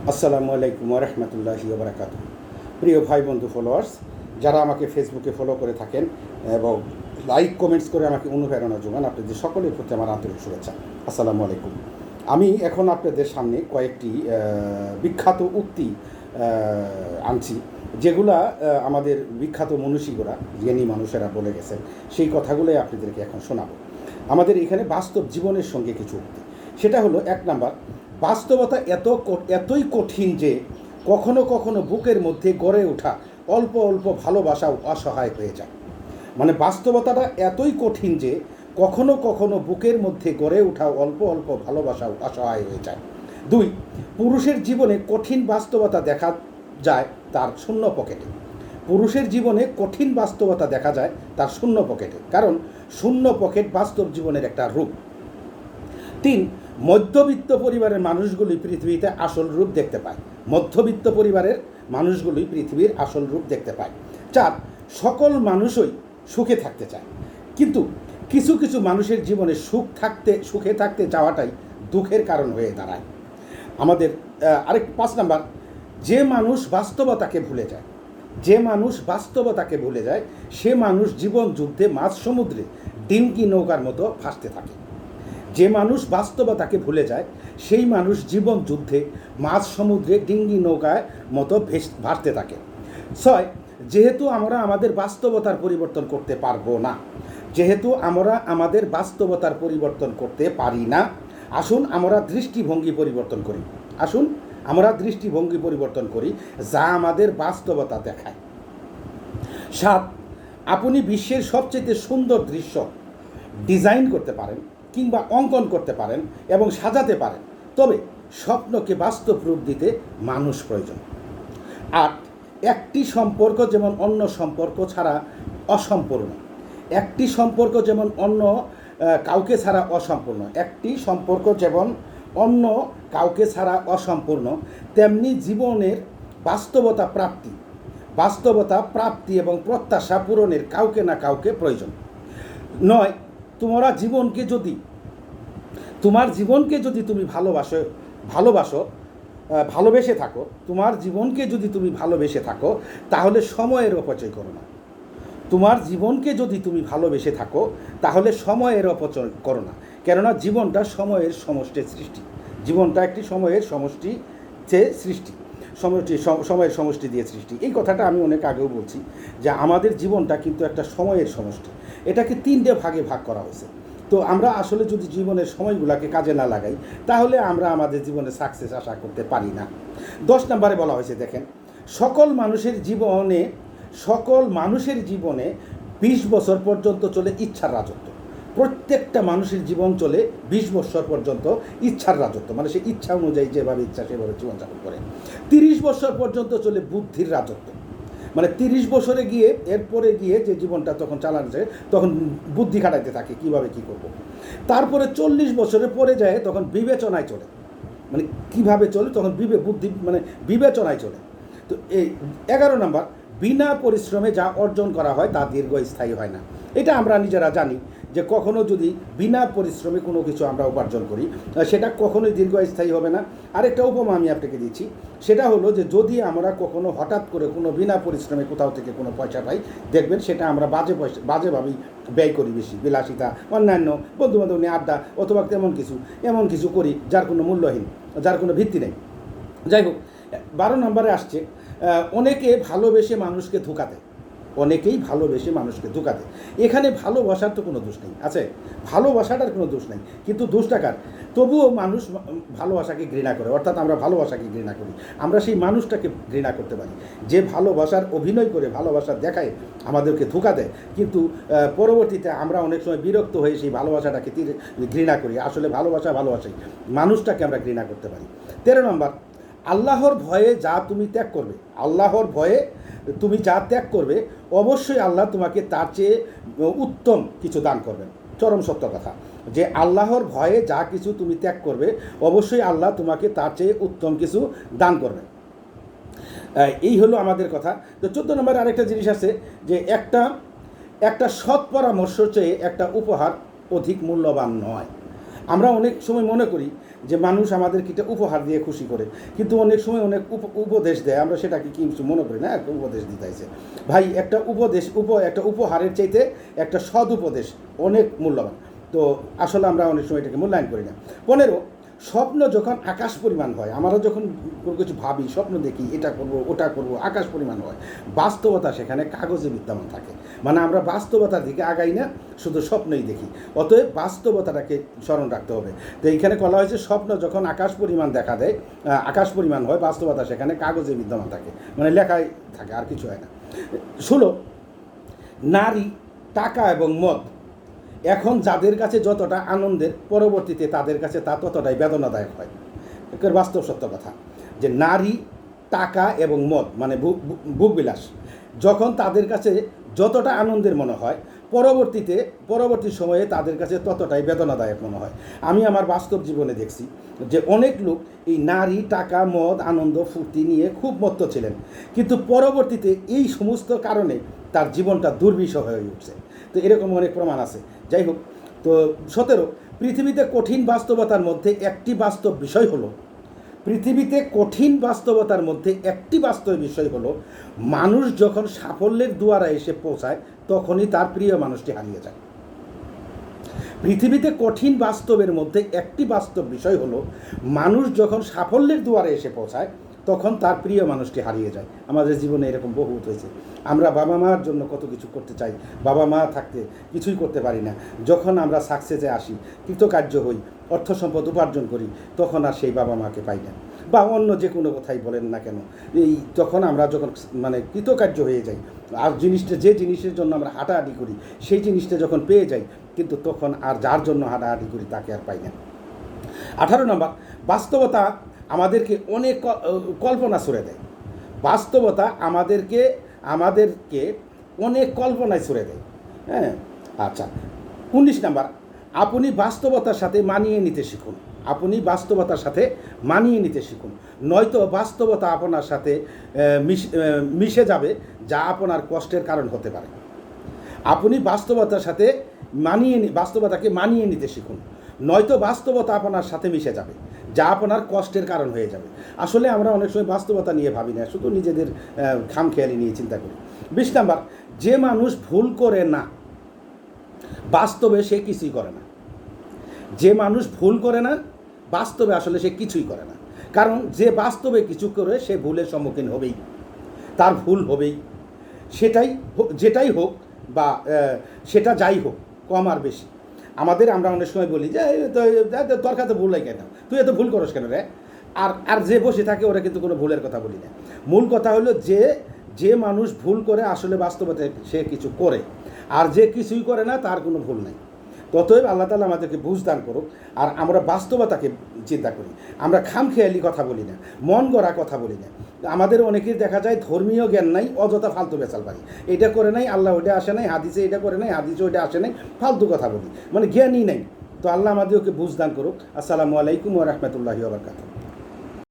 আসসালামু আলাইকুম ওয়া রাহমাতুল্লাহি ওয়া বারাকাতুহু। প্রিয় ভাই বন্ধু ফলোয়ার্স, যারা আমাকে ফেসবুকে ফলো করে থাকেন এবং লাইক কমেন্টস করে আমাকে অনুপ্রেরণা যোগান, আপনাদের সকলের প্রতি আমার আন্তরিক শুভেচ্ছা। আসসালামু আলাইকুম। আমি এখন আপনাদের সামনে কয়েকটি বিখ্যাত উক্তি আনছি, যেগুলা আমাদের বিখ্যাত মনীষীরা, জ্ঞানী মানুষেরা বলে গেছেন। সেই কথাগুলোই আপনাদেরকে এখন শোনাবো। আমাদের এখানে বাস্তব জীবনের সঙ্গে কিছু উক্তি। সেটা হলো, এক নাম্বার, বাস্তবতা এতই কঠিন যে কখনো কখনো বুকের মধ্যে গড়ে ওঠা অল্প অল্প ভালোবাসাও অসহায় হয়ে যায়। মানে বাস্তবতাটা এতই কঠিন যে কখনো কখনো বুকের মধ্যে গড়ে ওঠা অল্প অল্প ভালোবাসাও অসহায় হয়ে যায়। দুই, পুরুষের জীবনে কঠিন বাস্তবতা দেখা যায় তার শূন্য পকেটে। পুরুষের জীবনে কঠিন বাস্তবতা দেখা যায় তার শূন্য পকেটে, কারণ শূন্য পকেট বাস্তব জীবনের একটা রূপ। তিন, মধ্যবিত্ত পরিবারের মানুষগুলি পৃথিবীতে আসল রূপ দেখতে পায়। মধ্যবিত্ত পরিবারের মানুষগুলি পৃথিবীর আসল রূপ দেখতে পায়। চার, সকল মানুষই সুখে থাকতে চায়, কিন্তু কিছু কিছু মানুষের জীবনে সুখে থাকতে চাওয়াটাই দুঃখের কারণ হয়ে দাঁড়ায়। আমাদের আরেক 5 নাম্বার, যে মানুষ বাস্তবতাকে ভুলে যায়, যে মানুষ বাস্তবতাকে ভুলে যায় সে মানুষ জীবন যুদ্ধে মাঝ সমুদ্রে ডিঙ্গি নৌকার মতো ভাসতে থাকে। যে মানুষ বাস্তবতাকে ভুলে যায় সেই মানুষ জীবন যুদ্ধে মাঝ সমুদ্রে ডিঙ্গি নৌকায় মতো ভাসতে থাকে। 6, যেহেতু আমরা আমাদের বাস্তবতার পরিবর্তন করতে পারবো না, যেহেতু আমরা আমাদের বাস্তবতার পরিবর্তন করতে পারি না, আসুন আমরা দৃষ্টিভঙ্গি পরিবর্তন করি। আসুন আমরা দৃষ্টিভঙ্গি পরিবর্তন করি, যা আমাদের বাস্তবতা দেখায়। 7, আপনি বিশ্বের সবচেয়ে সুন্দর দৃশ্য ডিজাইন করতে পারেন কিংবা অঙ্কন করতে পারেন এবং সাজাতে পারেন, তবে স্বপ্নকে বাস্তব রূপ দিতে মানুষ প্রয়োজন। 8, একটি সম্পর্ক যেমন অন্য সম্পর্ক ছাড়া অসম্পূর্ণ, একটি সম্পর্ক যেমন অন্য কাউকে ছাড়া অসম্পূর্ণ, একটি সম্পর্ক যেমন অন্য কাউকে ছাড়া অসম্পূর্ণ, তেমনি জীবনের বাস্তবতা প্রাপ্তি এবং প্রত্যাশা পূরণের কাউকে না কাউকে প্রয়োজন। 9, তোমার জীবনকে যদি তুমি ভালোবেসে থাকো, তোমার জীবনকে যদি তুমি ভালোবেসে থাকো, তাহলে সময়ের অপচয় করো না। তোমার জীবনকে যদি তুমি ভালোবেসে থাকো তাহলে সময়ের অপচয় করো না, কেননা জীবনটা সময়ের সমষ্টির সৃষ্টি। জীবনটা একটি সময়ের সময়ের সমষ্টি দিয়ে সৃষ্টি। এই কথাটা আমি অনেক আগেও বলছি যে আমাদের জীবনটা কিন্তু একটা সময়ের সমষ্টি। এটাকে 3টে ভাগে ভাগ করা হয়েছে। তো আমরা আসলে যদি জীবনের সময়গুলোকে কাজে না লাগাই তাহলে আমরা আমাদের জীবনে সাকসেস আশা করতে পারি না। 10 নম্বরে বলা হয়েছে, দেখেন, সকল মানুষের জীবনে 20 বছর পর্যন্ত চলে ইচ্ছার রাজত্ব। প্রত্যেকটা মানুষের জীবন চলে 20 বছর পর্যন্ত ইচ্ছার রাজত্ব, মানে সে ইচ্ছা অনুযায়ী যেভাবে ইচ্ছা সেভাবে জীবনযাপন করে। 30 বছর পর্যন্ত চলে বুদ্ধির রাজত্ব, মানে 30 বছরে গিয়ে এরপরে গিয়ে যে জীবনটা তখন চালানো যায় তখন বুদ্ধি খাটাইতে থাকে কীভাবে কী করব। তারপরে 40 বছরের পরে যায় তখন বিবেচনায় চলে, মানে কীভাবে চলে তখন বিবেচনায় চলে। তো এই 11 নম্বর, বিনা পরিশ্রমে যা অর্জন করা হয় তা দীর্ঘস্থায়ী হয় না। এটা আমরা নিজেরা জানি যে কখনো যদি বিনা পরিশ্রমে কোনো কিছু আমরা উপার্জন করি সেটা কখনোই দীর্ঘস্থায়ী হবে না। আরেকটা উপমা আমি আপনাকে দিচ্ছি, সেটা হলো যে যদি আমরা কখনো হঠাৎ করে কোনো বিনা পরিশ্রমে কোথাও থেকে কোনো পয়সা পাই, দেখবেন সেটা আমরা বাজেভাবেই ব্যয় করি, বেশি বিলাসিতা, অন্যান্য বন্ধুবান্ধব নিয়ে আড্ডা অথবা এমন কিছু করি যার কোনো মূল্যহীন, যার কোনো ভিত্তি নেই। যাই হোক, 12 নম্বরে আসছে, অনেকেই ভালোবেসে মানুষকে ধোঁকা দেয়। এখানে ভালোবাসার তো কোনো দোষ নেই, আছে ভালোবাসাটার কোনো দোষ নেই, কিন্তু দোষটা কার? তবুও মানুষ ভালোবাসাকে ঘৃণা করে, অর্থাৎ আমরা ভালোবাসাকে ঘৃণা করি। আমরা সেই মানুষটাকে ঘৃণা করতে পারি যে ভালোবাসার অভিনয় করে, ভালোবাসা দেখায় আমাদেরকে ধোঁকা দেয়, কিন্তু পরবর্তীতে আমরা অনেক সময় বিরক্ত হয়ে সেই ভালোবাসাটাকে ঘৃণা করি। আসলে ভালোবাসাই মানুষটাকে আমরা ঘৃণা করতে পারি। 13 নম্বর, আল্লাহর ভয়ে তুমি যা ত্যাগ করবে অবশ্যই আল্লাহ তোমাকে তার চেয়ে উত্তম কিছু দান করবেন। চরম সত্য কথা, যে আল্লাহর ভয়ে যা কিছু তুমি ত্যাগ করবে অবশ্যই আল্লাহ তোমাকে তার চেয়ে উত্তম কিছু দান করবেন। এই হলো আমাদের কথা। তো 14 নম্বরে আরেকটা জিনিস আছে যে একটা সৎ পরামর্শ চেয়ে একটা উপহার অধিক মূল্যবান নয়। আমরা অনেক সময় মনে করি যে মানুষ আমাদেরকে এটা উপহার দিয়ে খুশি করে, কিন্তু অনেক সময় অনেক উপদেশ দেয়, আমরা সেটাকে কি কিছু মনে করি না, একটা উপদেশ দিতেছে। ভাই একটা উপদেশ একটা উপহারের চাইতে একটা সদ উপদেশ অনেক মূল্যবান। তো আসলে আমরা অনেক সময় এটাকে মূল্যায়ন করি না। 15, স্বপ্ন যখন আকাশ পরিমাণ হয়, আমরা যখন কোনো কিছু ভাবি, স্বপ্ন দেখি, এটা করব ওটা করব, আকাশ পরিমাণ হয়, বাস্তবতা সেখানে কাগজে বিদ্যমান থাকে। মানে আমরা বাস্তবতার দিকে আগাই না, শুধু স্বপ্নই দেখি। অতএব বাস্তবতাটাকে স্মরণ রাখতে হবে। তো এইখানে বলা হয়েছে স্বপ্ন যখন আকাশ পরিমাণ দেখা দেয়, আকাশ পরিমাণ হয়, বাস্তবতা সেখানে কাগজে বিদ্যমান থাকে, মানে লেখায় থাকে, আর কিছু হয় না। 16, নারী, টাকা এবং মদ এখন যাদের কাছে যতটা আনন্দের, পরবর্তীতে তাদের কাছে তা ততটাই বেদনাদায়ক হয়। এর বাস্তব সত্য কথা যে নারী, টাকা এবং মদ মানে ভোগবিলাস যখন তাদের কাছে যতটা আনন্দের মনে হয়, পরবর্তী সময়ে তাদের কাছে ততটাই বেদনাদায়ক মনে হয়। আমি আমার বাস্তব জীবনে দেখছি যে অনেক লোক এই নারী, টাকা, মদ, আনন্দ, ফুর্তি নিয়ে খুব মত্ত ছিলেন, কিন্তু পরবর্তীতে এই সমস্ত কারণে তার জীবনটা দুর্বিষহ হয়ে উঠছে। তো এরকম অনেক প্রমাণ আছে। যাই হোক, তো 17, পৃথিবীতে কঠিন বাস্তবতার মধ্যে একটি বাস্তব বিষয় হলো মানুষ যখন সাফল্যের দুয়ারে এসে পৌঁছায় তখনই তার প্রিয় মানুষটি হারিয়ে যায়। পৃথিবীতে কঠিন বাস্তবের মধ্যে একটি বাস্তব বিষয় হলো মানুষ যখন সাফল্যের দুয়ারে এসে পৌঁছায় তখন তার প্রিয় মানুষটি হারিয়ে যায়। আমাদের জীবনে এরকম বহুত হয়েছে। আমরা বাবা মার জন্য কত কিছু করতে চাই, বাবা মা থাকতে কিছুই করতে পারি না। যখন আমরা সাকসেসে আসি, কৃতকার্য হই, অর্থ সম্পদ উপার্জন করি, তখন আর সেই বাবা মাকে পাই না। বা অন্য যে কোনো কথাই বলেন না কেন, তখন আমরা যখন মানে কৃতকার্য হয়ে যাই, আর যে জিনিসের জন্য আমরা হাঁটাহাঁটি করি সেই জিনিসটা যখন পেয়ে যাই, কিন্তু তখন আর যার জন্য হাঁটাহাঁটি করি তাকে আর পাই না। 18 নম্বর, বাস্তবতা আমাদেরকে অনেক কল্পনা ছুড়ে দেয়। বাস্তবতা আমাদেরকে অনেক কল্পনায় ছুড়ে দেয়। হ্যাঁ, আচ্ছা। 19 নম্বর, আপনি বাস্তবতার সাথে মানিয়ে নিতে শিখুন, নয়তো বাস্তবতা আপনার সাথে মিশে যাবে, যা আপনার কষ্টের কারণ হতে পারে। আপনি বাস্তবতাকে মানিয়ে নিতে শিখুন, নয়তো বাস্তবতা আপনার সাথে মিশে যাবে, যা আপনার কষ্টের কারণ হয়ে যাবে। আসলে আমরা অনেক সময় বাস্তবতা নিয়ে ভাবি না, শুধু নিজেদের খামখেয়ালি নিয়ে চিন্তা করি। 20 নম্বর, যে মানুষ ভুল করে না বাস্তবে সে কিছুই করে না। যে মানুষ ভুল করে না বাস্তবে আসলে সে কিছুই করে না, কারণ যে বাস্তবে কিছু করে সে ভুলের সম্মুখীন হবেই, তার ভুল হবেই। যেটাই হোক বা সেটা যাই হোক, কম আর বেশি। আমরা অনেক সময় বলি যে তোর কাছে ভুল হয় কেন, তুই এত ভুল করস কেন রে। আর যে বসে থাকে ওরা কিন্তু কোনো ভুলের কথা বলি না। মূল কথা হলো যে মানুষ ভুল করে আসলে বাস্তবতা সে কিছু করে, আর যে কিছুই করে না তার কোনো ভুল নাই। ততএব আল্লাহ তাআলা আমাদেরকে বুঝ দান করুক, আর আমরা বাস্তবতাকে চিন্তা করি। আমরা খামখেয়ালি কথা বলি না, মন গড়া কথা বলি না। আমাদের অনেকের দেখা যায় ধর্মীয় জ্ঞান নাই, অযথা ফালতু বেচাল পারি, এটা করে নাই, আল্লাহ ওইটা আসে নাই, হাদিসে এটা করে নাই, হাদিসে ওইটা আসে নাই, ফালতু কথা বলি, মানে জ্ঞানই নাই। তো আল্লাহ আমাদেরকে বুঝ দান করুক। আসসালামু আলাইকুম ওয়া রাহমাতুল্লাহি ওয়া বারাকাতুহু।